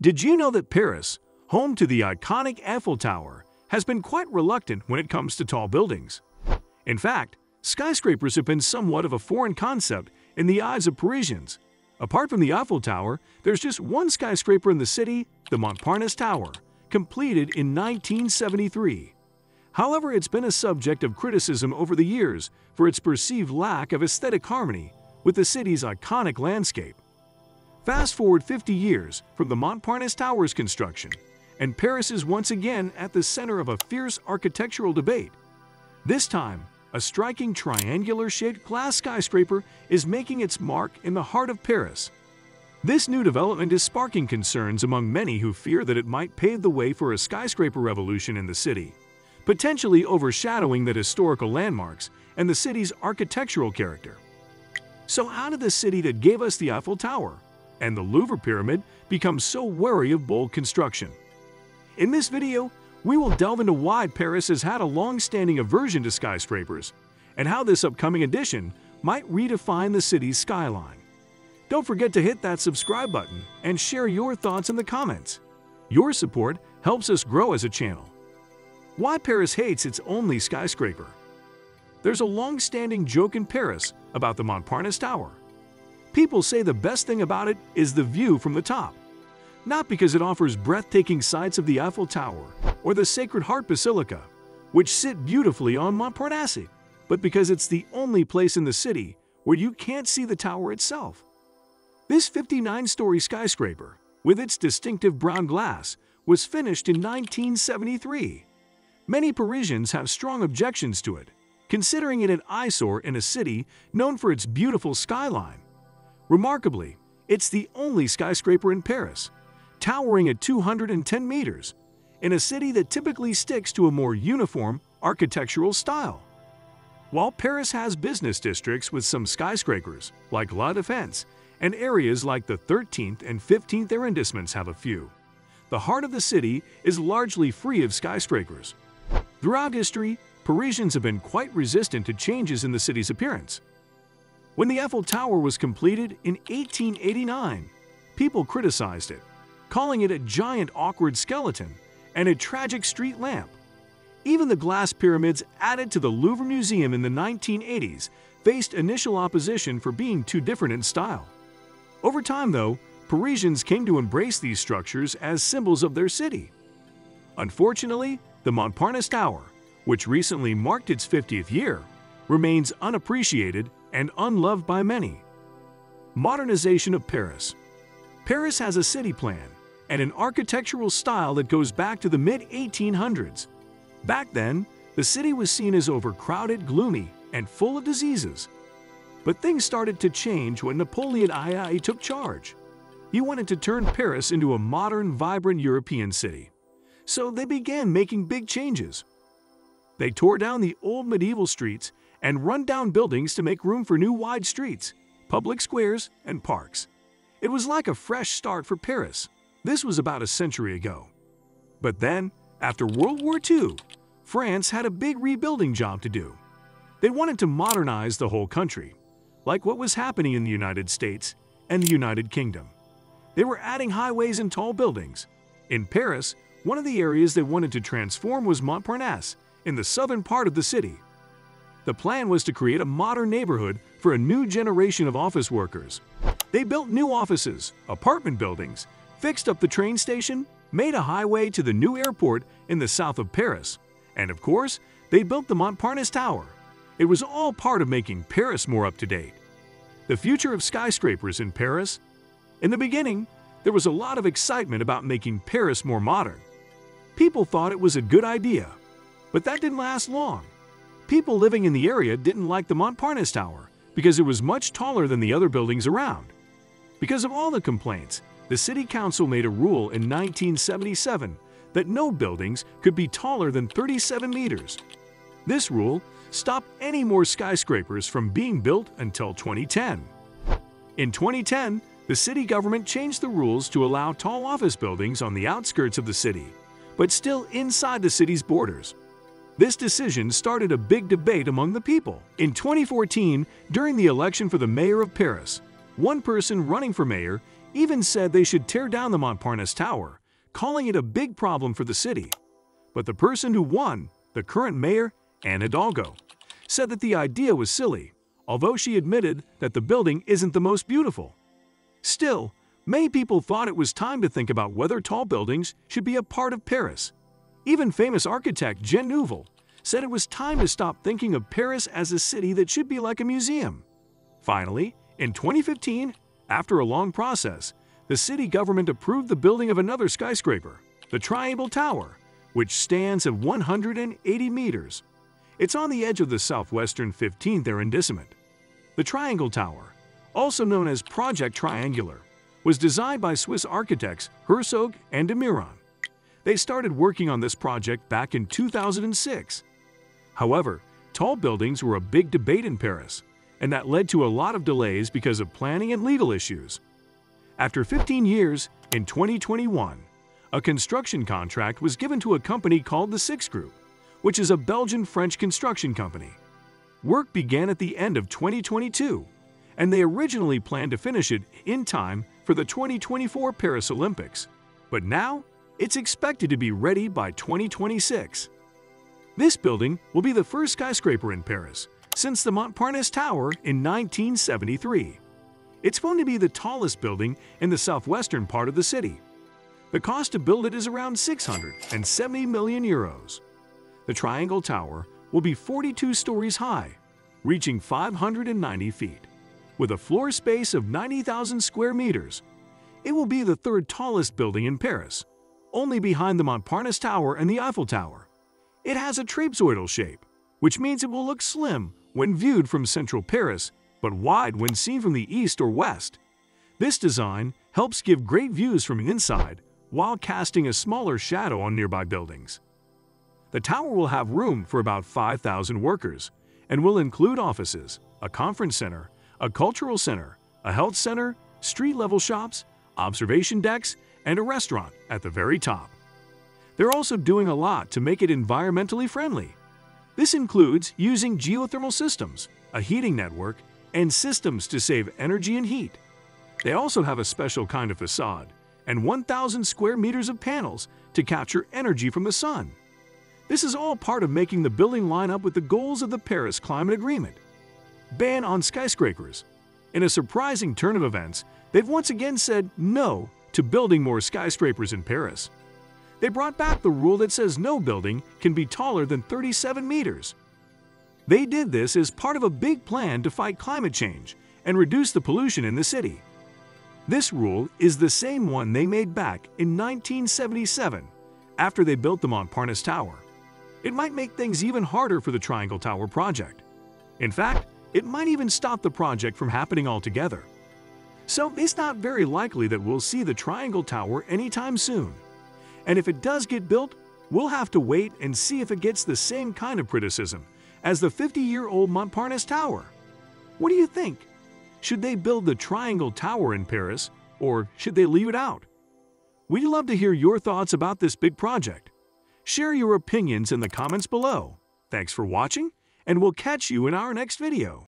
Did you know that Paris, home to the iconic Eiffel Tower, has been quite reluctant when it comes to tall buildings? In fact, skyscrapers have been somewhat of a foreign concept in the eyes of Parisians. Apart from the Eiffel Tower, there's just one skyscraper in the city, the Montparnasse Tower, completed in 1973. However, it's been a subject of criticism over the years for its perceived lack of aesthetic harmony with the city's iconic landscape. Fast forward 50 years from the Montparnasse Tower's construction, and Paris is once again at the center of a fierce architectural debate. This time, a striking triangular-shaped glass skyscraper is making its mark in the heart of Paris. This new development is sparking concerns among many who fear that it might pave the way for a skyscraper revolution in the city, potentially overshadowing the historical landmarks and the city's architectural character. So how did the city that gave us the Eiffel Tower and the Louvre Pyramid become so wary of bold construction? In this video, we will delve into why Paris has had a long-standing aversion to skyscrapers and how this upcoming addition might redefine the city's skyline. Don't forget to hit that subscribe button and share your thoughts in the comments. Your support helps us grow as a channel. Why Paris hates its only skyscraper? There's a long-standing joke in Paris about the Montparnasse Tower. People say the best thing about it is the view from the top. Not because it offers breathtaking sights of the Eiffel Tower or the Sacred Heart Basilica, which sit beautifully on Montparnasse, but because it's the only place in the city where you can't see the tower itself. This 59-story skyscraper, with its distinctive brown glass, was finished in 1973. Many Parisians have strong objections to it, considering it an eyesore in a city known for its beautiful skyline. Remarkably, it's the only skyscraper in Paris, towering at 210 meters, in a city that typically sticks to a more uniform architectural style. While Paris has business districts with some skyscrapers, like La Défense, and areas like the 13th and 15th arrondissements have a few, the heart of the city is largely free of skyscrapers. Throughout history, Parisians have been quite resistant to changes in the city's appearance. When the Eiffel Tower was completed in 1889, people criticized it, calling it a giant awkward skeleton and a tragic street lamp. Even the glass pyramids added to the Louvre Museum in the 1980s faced initial opposition for being too different in style. Over time, though, Parisians came to embrace these structures as symbols of their city. Unfortunately, the Montparnasse Tower, which recently marked its 50th year, remains unappreciated and unloved by many. Modernization of Paris. Paris has a city plan and an architectural style that goes back to the mid-1800s. Back then, the city was seen as overcrowded, gloomy, and full of diseases. But things started to change when Napoleon III took charge. He wanted to turn Paris into a modern, vibrant European city. So they began making big changes. They tore down the old medieval streets and run-down buildings to make room for new wide streets, public squares, and parks. It was like a fresh start for Paris. This was about a century ago. But then, after World War II, France had a big rebuilding job to do. They wanted to modernize the whole country, like what was happening in the United States and the United Kingdom. They were adding highways and tall buildings. In Paris, one of the areas they wanted to transform was Montparnasse, in the southern part of the city. The plan was to create a modern neighborhood for a new generation of office workers. They built new offices, apartment buildings, fixed up the train station, made a highway to the new airport in the south of Paris, and of course, they built the Montparnasse Tower. It was all part of making Paris more up-to-date. The future of skyscrapers in Paris? In the beginning, there was a lot of excitement about making Paris more modern. People thought it was a good idea, but that didn't last long. People living in the area didn't like the Montparnasse Tower because it was much taller than the other buildings around. Because of all the complaints, the city council made a rule in 1977 that no buildings could be taller than 37 meters. This rule stopped any more skyscrapers from being built until 2010. In 2010, the city government changed the rules to allow tall office buildings on the outskirts of the city, but still inside the city's borders. This decision started a big debate among the people. In 2014, during the election for the mayor of Paris, one person running for mayor even said they should tear down the Montparnasse Tower, calling it a big problem for the city. But the person who won, the current mayor, Anne Hidalgo, said that the idea was silly, although she admitted that the building isn't the most beautiful. Still, many people thought it was time to think about whether tall buildings should be a part of Paris. Even famous architect Jean Nouvel said it was time to stop thinking of Paris as a city that should be like a museum. Finally, in 2015, after a long process, the city government approved the building of another skyscraper, the Triangle Tower, which stands at 180 meters. It's on the edge of the southwestern 15th arrondissement. The Triangle Tower, also known as Project Triangular, was designed by Swiss architects Herzog and de Meuron. They started working on this project back in 2006. However, tall buildings were a big debate in Paris, and that led to a lot of delays because of planning and legal issues. After 15 years, in 2021, a construction contract was given to a company called the Six Group, which is a Belgian-French construction company. Work began at the end of 2022, and they originally planned to finish it in time for the 2024 Paris Olympics. But now, it's expected to be ready by 2026. This building will be the first skyscraper in Paris since the Montparnasse Tower in 1973. It's going to be the tallest building in the southwestern part of the city. The cost to build it is around 670 million euros. The Triangle Tower will be 42 stories high, reaching 590 feet. With a floor space of 90,000 square meters, it will be the third tallest building in Paris, only behind the Montparnasse Tower and the Eiffel Tower. It has a trapezoidal shape, which means it will look slim when viewed from central Paris, but wide when seen from the east or west. This design helps give great views from inside while casting a smaller shadow on nearby buildings. The tower will have room for about 5,000 workers and will include offices, a conference center, a cultural center, a health center, street-level shops, observation decks, and a restaurant at the very top. They're also doing a lot to make it environmentally friendly. This includes using geothermal systems, a heating network, and systems to save energy and heat. They also have a special kind of facade and 1,000 square meters of panels to capture energy from the sun. This is all part of making the building line up with the goals of the Paris Climate Agreement. Ban on skyscrapers. In a surprising turn of events, they've once again said no to building more skyscrapers in Paris. They brought back the rule that says no building can be taller than 37 meters. They did this as part of a big plan to fight climate change and reduce the pollution in the city. This rule is the same one they made back in 1977 after they built the Montparnasse Tower. It might make things even harder for the Triangle Tower project. In fact, it might even stop the project from happening altogether. So it's not very likely that we'll see the Triangle Tower anytime soon. And if it does get built, we'll have to wait and see if it gets the same kind of criticism as the 50-year-old Montparnasse Tower. What do you think? Should they build the Triangle Tower in Paris, or should they leave it out? We'd love to hear your thoughts about this big project. Share your opinions in the comments below. Thanks for watching, and we'll catch you in our next video.